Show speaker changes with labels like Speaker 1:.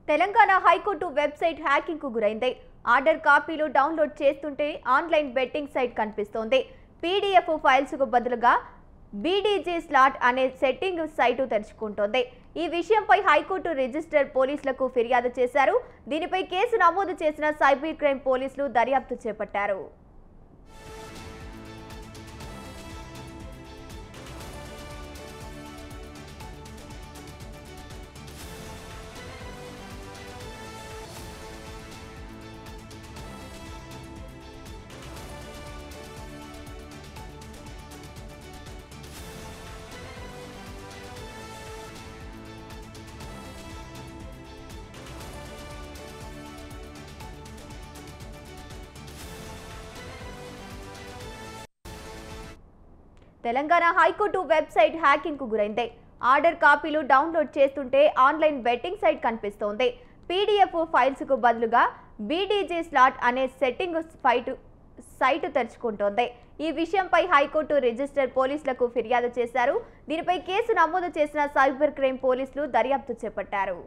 Speaker 1: Telangana high court website hacking కు గురైంది. Order కాపీలు డౌన్లోడ్ చేస్తుంటే ఆన్లైన్ బెట్టింగ్ సైట్ కనిపిస్తోంది. పీడీఎఫ్ ఫైల్స్ కు బదులుగా బీడీజీ స్లాట్ అనే సెట్టింగ్ సైటు తెరుచుకుంటోంది. ఈ విషయంపై హైకోర్టు రిజిస్టర్ పోలీసులకు ఫిర్యాదు చేశారు. దీనిపై కేసు నమోదు చేసిన సైబర్ క్రైమ్ పోలీసులు దర్యాప్తు చేపట్టారు. తెలంగాణ హైకోర్టు వెబ్సైట్ హ్యాకింగ్ కు గురైంది. ఆర్డర్ కాపీలు డౌన్లోడ్ చేస్తుంటే ఆన్లైన్ బెట్టింగ్ సైట్ కనిపిస్తోంది. పీడీఎఫ్ ఫైల్స్ కు బదులుగా బీడీజీ స్లాట్ అనే సెట్టింగ్ సైటు తెరుచుకుంటోంది. ఈ విషయంపై హైకోర్టు రిజిస్టర్ పోలీసులకు ఫిర్యాదు చేశారు. దీనిపై కేసు నమోదు చేసిన సైబర్ క్రైమ్ పోలీసులు దర్యాప్తు చేపట్టారు.